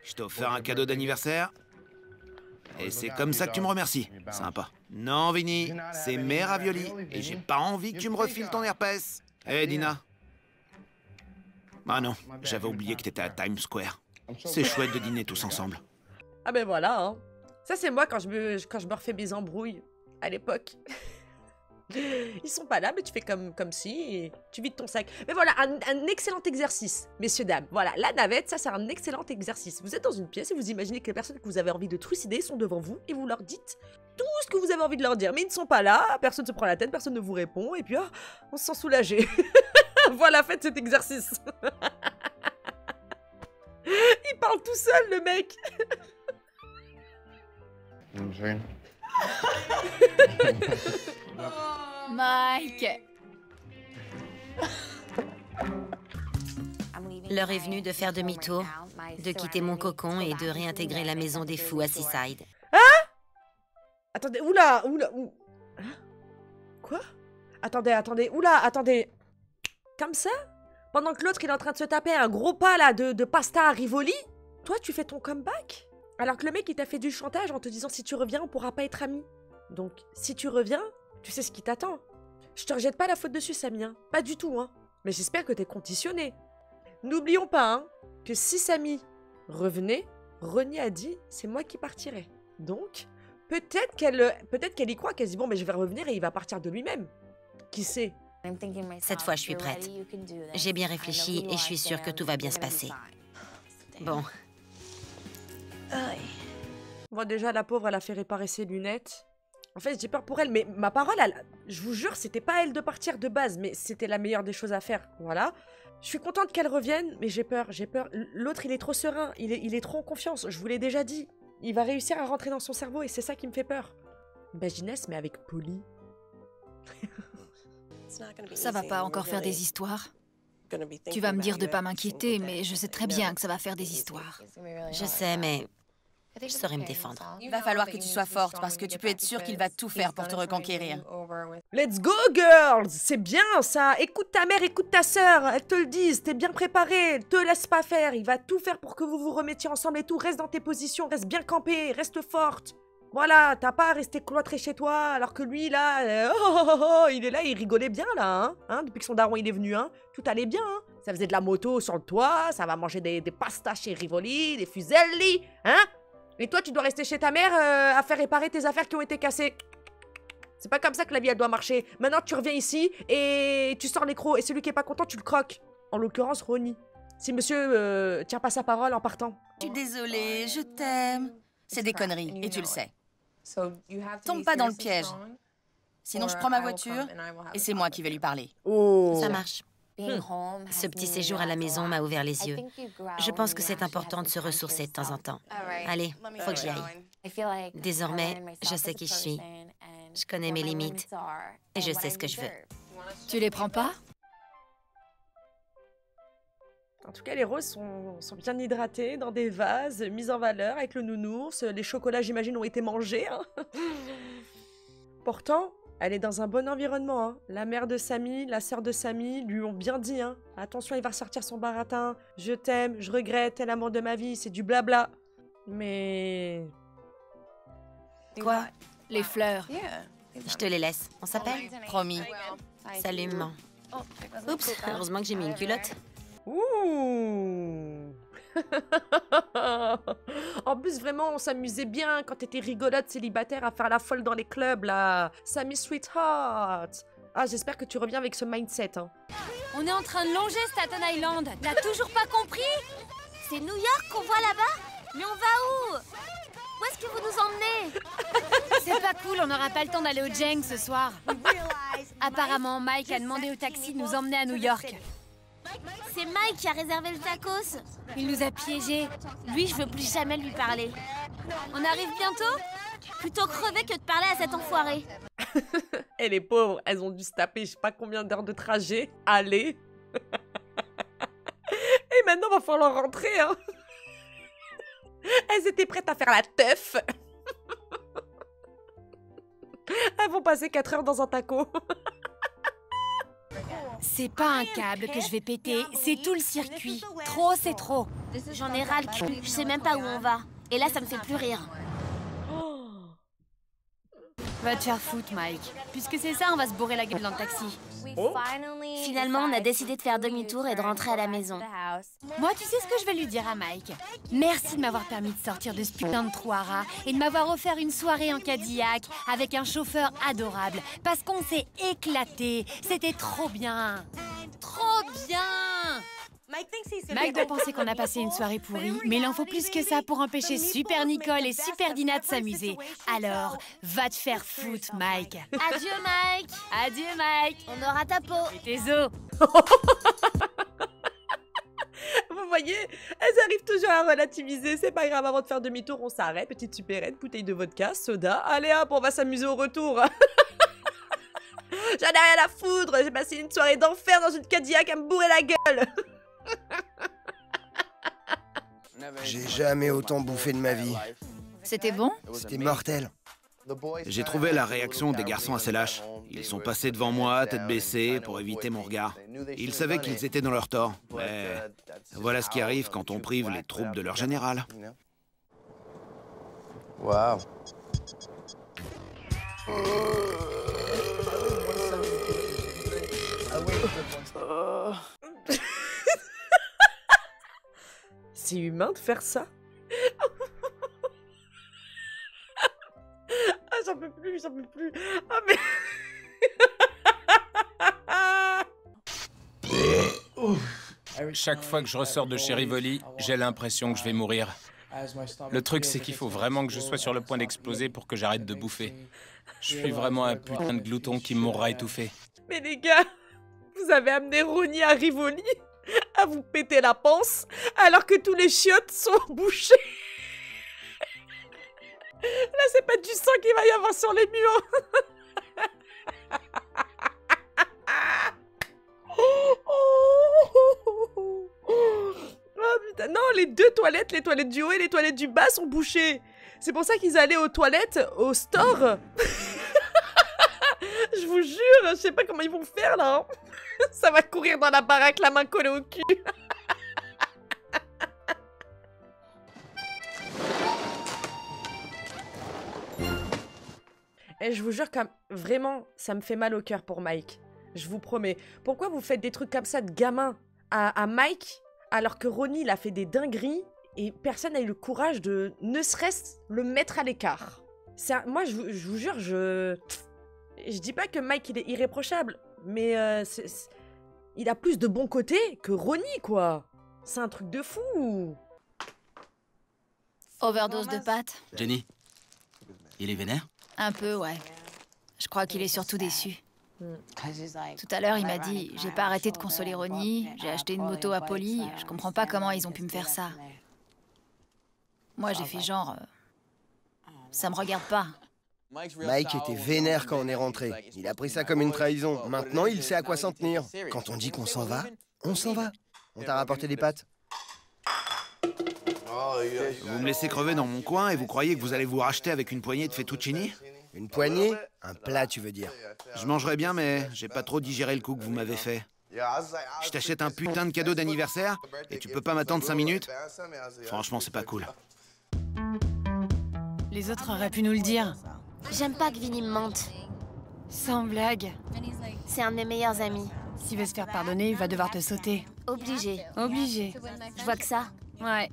Je t'ai offert un cadeau d'anniversaire. Et c'est comme ça que tu me remercies. Sympa. Non, Vinny, c'est mes raviolis. Et j'ai pas envie que tu me refiles ton herpès. Hé, Dina. Ah non, j'avais oublié que t'étais à Times Square. C'est chouette de dîner tous ensemble. Ah ben voilà, hein. Ça, c'est moi quand je me refais mes embrouilles, à l'époque. Ils sont pas là, mais tu fais comme si, et tu vides ton sac. Mais voilà, un excellent exercice, messieurs, dames. Voilà, la navette, ça, c'est un excellent exercice. Vous êtes dans une pièce et vous imaginez que les personnes que vous avez envie de trucider sont devant vous, et vous leur dites tout ce que vous avez envie de leur dire. Mais ils ne sont pas là, personne ne se prend la tête, personne ne vous répond, et puis oh, on se sent soulagé. Voilà, faites cet exercice. Il parle tout seul, le mec. Mike! L'heure est venue de faire demi-tour, de quitter mon cocon et de réintégrer la maison des fous à Seaside. Hein? Attendez, oula. Hein? Quoi? Attendez, oula, attendez. Comme ça? Pendant que l'autre il est en train de se taper un gros pas là de pasta à Rivoli, toi tu fais ton comeback? Alors que le mec il t'a fait du chantage en te disant si tu reviens on pourra pas être amis. Donc si tu reviens, tu sais ce qui t'attend. Je te rejette pas la faute dessus Samy, hein. Pas du tout, hein. Mais j'espère que t'es conditionné. N'oublions pas, hein, que si Samy revenait, Ronnie a dit c'est moi qui partirai. Donc peut-être qu'elle y croit, qu'elle se dit bon mais je vais revenir et il va partir de lui-même. Qui sait? Cette fois, je suis prête. J'ai bien réfléchi et je suis sûre que tout va bien se passer. Bon. Bon, déjà, la pauvre, elle a fait réparer ses lunettes. En fait, j'ai peur pour elle, mais ma parole, je vous jure, c'était pas elle de partir de base, mais c'était la meilleure des choses à faire, voilà. Je suis contente qu'elle revienne, mais j'ai peur. L'autre, il est trop serein, il est trop en confiance, je vous l'ai déjà dit. Il va réussir à rentrer dans son cerveau et c'est ça qui me fait peur. Bah, Ginès, mais avec Polly. Ça va pas encore faire des histoires. Tu vas me dire de pas m'inquiéter, mais je sais très bien que ça va faire des histoires. Je sais, mais je saurais me défendre. Il va falloir que tu sois forte parce que tu peux être sûre qu'il va tout faire pour te reconquérir. Let's go, girls! C'est bien, ça! Écoute ta mère, écoute ta sœur, elles te le disent, t'es bien préparée, te laisse pas faire, il va tout faire pour que vous vous remettiez ensemble et tout, reste dans tes positions, reste bien campée, reste forte. Voilà, t'as pas à rester cloîtré chez toi, alors que lui, là, il est là, il rigolait bien, là, hein, depuis que son daron, il est venu, hein, tout allait bien, hein. Ça faisait de la moto sur le toit, ça va manger des pastas chez Rivoli, des fuselli, hein. Et toi, tu dois rester chez ta mère à faire réparer tes affaires qui ont été cassées. C'est pas comme ça que la vie, elle doit marcher. Maintenant, tu reviens ici et tu sors les crocs, et celui qui est pas content, tu le croques. En l'occurrence, Ronnie. Si monsieur tient pas sa parole en partant. Je suis désolée, je t'aime. C'est des conneries, et tu le sais. Tombe pas dans le piège. Sinon, je prends ma voiture et c'est moi qui vais lui parler. Oh. Ça marche. Ce petit séjour à la maison m'a ouvert les yeux. Je pense que c'est important de se ressourcer de temps en temps. Allez, faut que j'y aille. Désormais, je sais qui je suis. Je connais mes limites et je sais ce que je veux. Tu les prends pas? En tout cas, les roses sont bien hydratées dans des vases, mises en valeur avec le nounours. Les chocolats, j'imagine, ont été mangés. Hein. Pourtant, Elle est dans un bon environnement, hein. La mère de Sammy, la sœur de Sammy lui ont bien dit, hein. Attention, il va ressortir son baratin. Je t'aime, je regrette, t'es l'amour de ma vie, c'est du blabla. Mais... Quoi? Les fleurs. Je te les laisse. On s'appelle? Promis. Salut, maman. Oups, heureusement que j'ai mis une culotte. Ouh. En plus, vraiment, on s'amusait bien quand t'étais rigolote célibataire à faire la folle dans les clubs, là. Sammy Sweetheart. Ah, j'espère que tu reviens avec ce mindset, hein. On est en train de longer Staten Island. T'as toujours pas compris? C'est New York qu'on voit là-bas? Mais on va où? Où est-ce que vous nous emmenez? C'est pas cool, on n'aura pas le temps d'aller au Jeng ce soir. Apparemment, Mike a demandé au taxi de nous emmener à New York. C'est Mike qui a réservé le tacos. Il nous a piégés. Lui, je veux plus jamais lui parler. On arrive bientôt? Plutôt crever que de parler à cet enfoiré. Et les pauvres, elles ont dû se taper je sais pas combien d'heures de trajet. Aller. Et maintenant, va falloir rentrer, hein. Elles étaient prêtes à faire la teuf. Elles vont passer 4 heures dans un taco. C'est pas un câble que je vais péter, c'est tout le circuit. Trop, c'est trop. J'en ai ras le cul. Je sais même pas où on va. Et là, ça me fait plus rire. Va te faire foutre, Mike. Puisque c'est ça, on va se bourrer la gueule dans le taxi. Finalement, on a décidé de faire demi-tour et de rentrer à la maison. Moi, tu sais ce que je vais lui dire à Mike? Merci de m'avoir permis de sortir de ce putain de trou à rats et de m'avoir offert une soirée en Cadillac avec un chauffeur adorable. Parce qu'on s'est éclaté. C'était trop bien. Trop bien! Mike doit penser qu'on a passé une soirée pourrie, mais il en faut plus que ça pour empêcher Super Nicole et Super Dina de s'amuser. Alors, va te faire foutre, Mike. Adieu, Mike. Adieu, Mike. On aura ta peau. Et tes os. Vous voyez, elles arrivent toujours à relativiser. C'est pas grave, avant de faire demi-tour, on s'arrête. Petite supérette, bouteille de vodka, soda. Allez hop, on va s'amuser au retour. J'en ai rien à foutre. J'ai passé une soirée d'enfer dans une Cadillac à me bourrer la gueule. J'ai jamais autant bouffé de ma vie. C'était bon? C'était mortel. J'ai trouvé la réaction des garçons assez lâches. Ils sont passés devant moi, tête baissée, pour éviter mon regard. Ils savaient qu'ils étaient dans leur tort. Mais voilà ce qui arrive quand on prive les troupes de leur général. Waouh. C'est humain de faire ça? Ah, j'en peux plus, j'en peux plus. Ah, mais... Chaque fois que je ressors de chez Rivoli, j'ai l'impression que je vais mourir. Le truc, c'est qu'il faut vraiment que je sois sur le point d'exploser pour que j'arrête de bouffer. Je suis vraiment un putain de glouton qui mourra étouffé. Mais les gars, vous avez amené Ronnie à Rivoli à vous péter la panse alors que tous les chiottes sont bouchés. Là, c'est pas du sang qu'il va y avoir sur les murs. Oh putain, non, les deux toilettes, les toilettes du haut et les toilettes du bas sont bouchées. C'est pour ça qu'ils allaient aux toilettes au store. Je vous jure, je sais pas comment ils vont faire là. Hein. Ça va courir dans la baraque, la main collée au cul. Et je vous jure, comme vraiment, ça me fait mal au cœur pour Mike. Je vous promets. Pourquoi vous faites des trucs comme ça de gamin à Mike, alors que Ronnie, il a fait des dingueries et personne n'a eu le courage de, ne serait-ce, le mettre à l'écart. Moi, je vous jure, je dis pas que Mike, il est irréprochable, mais il a plus de bons côtés que Ronnie, quoi. C'est un truc de fou. Overdose de pâtes. Jenny, il est vénère? Un peu, ouais. Je crois qu'il est surtout déçu. Tout à l'heure, il m'a dit « J'ai pas arrêté de consoler Ronnie, j'ai acheté une moto à Polly, je comprends pas comment ils ont pu me faire ça. » Moi, j'ai fait genre... ça me regarde pas. Mike était vénère quand on est rentré. Il a pris ça comme une trahison. Maintenant, il sait à quoi s'en tenir. Quand on dit qu'on s'en va, on s'en va. On t'a rapporté des pâtes? Vous me laissez crever dans mon coin et vous croyez que vous allez vous racheter avec une poignée de fettuccini? Une poignée? Un plat, tu veux dire? Je mangerais bien, mais j'ai pas trop digéré le coup que vous m'avez fait. Je t'achète un putain de cadeau d'anniversaire et tu peux pas m'attendre 5 minutes? Franchement, c'est pas cool. Les autres auraient pu nous le dire. J'aime pas que Vinny me mente. Sans blague. C'est un de mes meilleurs amis. S'il veut se faire pardonner, il va devoir te sauter. Obligé. Obligé. Je vois que ça. Ouais.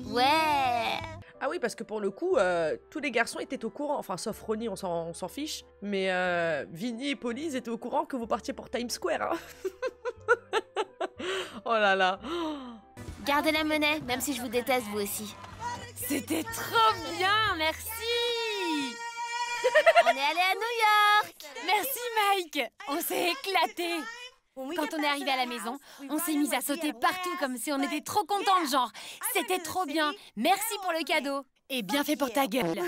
Ouais. Ah oui, parce que pour le coup, tous les garçons étaient au courant, enfin sauf Ronnie, on s'en fiche, mais Vinny et Polly ils étaient au courant que vous partiez pour Times Square. Hein. Oh là là. Gardez la monnaie, même si je vous déteste vous aussi. C'était trop bien, merci. On est allé à New York. Merci Mike. On s'est éclatés. Quand on est arrivé à la maison, on s'est mis à sauter partout comme si on était trop contentes, genre. C'était trop bien. Merci pour le cadeau. Et bien fait pour ta gueule.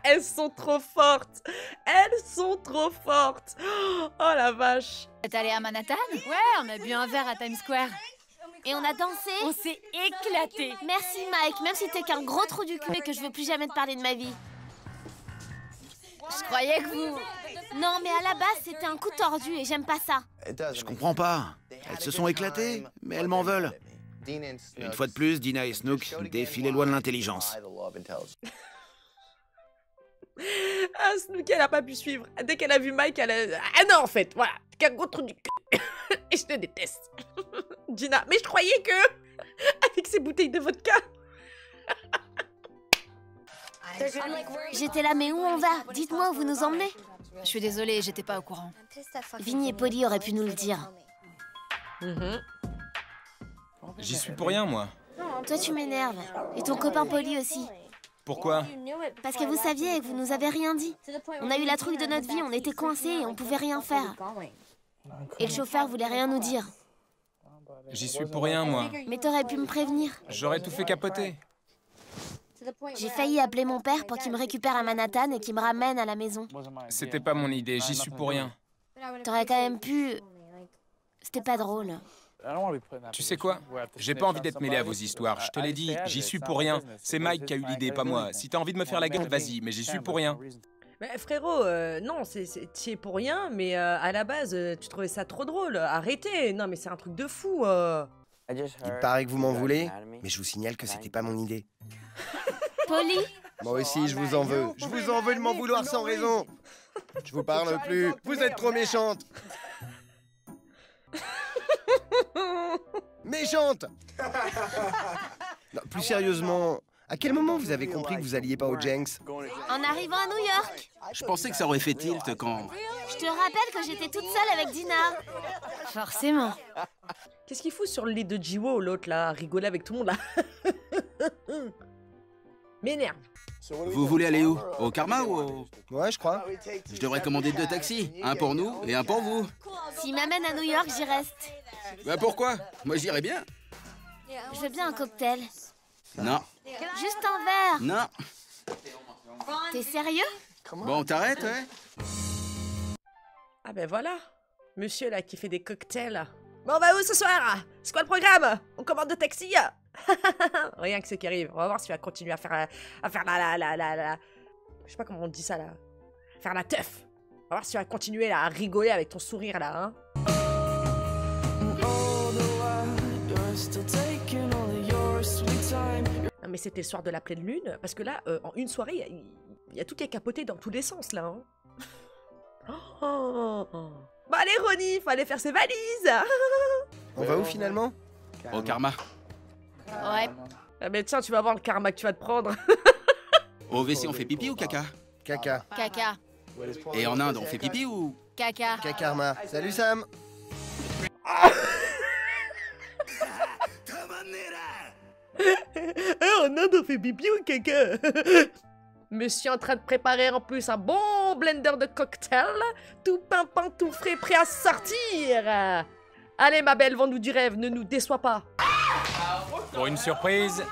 Elles sont trop fortes. Elles sont trop fortes. Oh la vache. T'es allé à Manhattan? Ouais, on a bu un verre à Times Square. Et on a dansé. On s'est éclatés. Merci Mike, même si t'es qu'un gros trou du cul et que je veux plus jamais te parler de ma vie. Je croyais que vous... Non, mais à la base, c'était un coup tordu et j'aime pas ça. Je comprends pas. Elles se sont éclatées, mais elles m'en veulent. Une fois de plus, Dina et Snook défient les lois de l'intelligence. Ah, Snook, elle a pas pu suivre. Dès qu'elle a vu Mike, elle a... Ah non, en fait, voilà. T'es qu'un gros trou du cul. Et je te déteste. Dina, mais je croyais que... Avec ces bouteilles de vodka... J'étais là, mais où on va? Dites-moi où vous nous emmenez. Je suis désolée, j'étais pas au courant. Vinny et Polly auraient pu nous le dire. J'y suis pour rien, moi. Toi, tu m'énerves. Et ton copain Polly aussi. Pourquoi? Parce que vous saviez et que vous nous avez rien dit. On a eu la trouille de notre vie, on était coincés et on pouvait rien faire. Et le chauffeur voulait rien nous dire. J'y suis pour rien, moi. Mais t'aurais pu me prévenir. J'aurais tout fait capoter. J'ai failli appeler mon père pour qu'il me récupère à Manhattan et qu'il me ramène à la maison. C'était pas mon idée, j'y suis pour rien. T'aurais quand même pu... C'était pas drôle. Tu sais quoi? J'ai pas envie d'être mêlé à vos histoires. Je te l'ai dit, j'y suis pour rien. C'est Mike qui a eu l'idée, pas moi. Si t'as envie de me faire la gueule, vas-y, mais j'y suis pour rien. Mais frérot, non, t'y es pour rien, mais à la base, tu trouvais ça trop drôle. Arrêtez, non mais c'est un truc de fou. Il paraît que vous m'en voulez, mais je vous signale que c'était pas mon idée. Polly? Moi aussi, je vous en veux. Je vous en veux de m'en vouloir sans raison. Je vous parle plus. Vous êtes trop méchante. Méchante. Non, plus sérieusement, à quel moment vous avez compris que vous alliez pas au Jenks? En arrivant à New York. Je pensais que ça aurait fait tilt quand... Je te rappelle que j'étais toute seule avec Dina. Forcément. Qu'est-ce qu'il fout sur le lit de Jiwo, l'autre là, à rigoler avec tout le monde là? M'énerve. Vous voulez aller où? Au Karma ou au... Ouais, je crois. Je devrais commander 2 taxis. Un pour nous et un pour vous. S'il m'amène à New York, j'y reste. Bah pourquoi? Moi j'irais bien. Je veux bien un cocktail. Non. Juste un verre. Non. T'es sérieux? Bon, t'arrêtes, ouais? Ah ben voilà. Monsieur là qui fait des cocktails. Bon, on va où ce soir? C'est quoi le programme? On commande de taxi? Rien que ce qui arrive. On va voir si tu vas continuer à faire la... Je sais pas comment on dit ça là. Faire la teuf. On va voir si tu vas continuer là, à rigoler avec ton sourire là, hein. Non mais c'était le soir de la pleine lune, parce que là, en une soirée, il y a tout qui est capoté dans tous les sens là, hein. Oh. Bon allez Ronnie, fallait faire ses valises. On va où finalement? Au Karma. Ouais. Ah mais tiens, tu vas voir le karma que tu vas te prendre. Au WC, on fait pipi ou caca? Caca. Caca. Et en Inde, on fait pipi ou... Caca. Cacarma. Salut Sam. En Inde, on fait pipi ou caca? Monsieur en train de préparer en plus un bon blender de cocktail, tout pimpant, tout frais, prêt à sortir. Allez ma belle, vends-nous du rêve, ne nous déçois pas. Pour une surprise...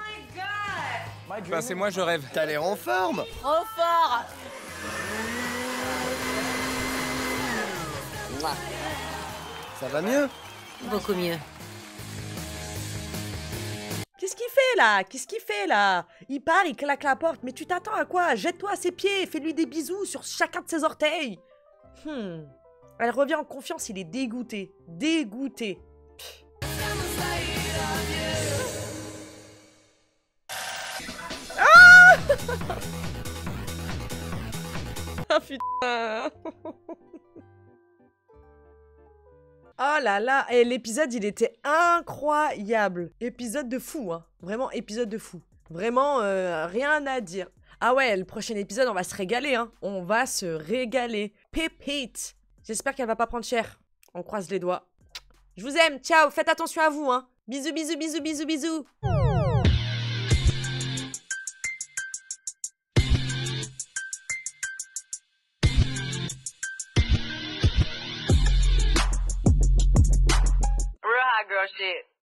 Ben c'est moi, je rêve. T'as l'air en forme. Trop fort. Ça va mieux? Beaucoup mieux. Qu'est-ce qu'il fait là? Qu'est-ce qu'il fait là? Il part, il claque la porte. Mais tu t'attends à quoi? Jette-toi à ses pieds, fais-lui des bisous sur chacun de ses orteils. Elle revient en confiance, il est dégoûté. Dégoûté. Ah ah putain. Oh là là, et l'épisode il était incroyable. Épisode de fou, hein. Vraiment épisode de fou. Vraiment rien à dire. Ah ouais, le prochain épisode on va se régaler, hein. On va se régaler. Pépite. J'espère qu'elle va pas prendre cher. On croise les doigts. Je vous aime, ciao, faites attention à vous, hein. Bisous, bisous, bisous, bisous, bisous.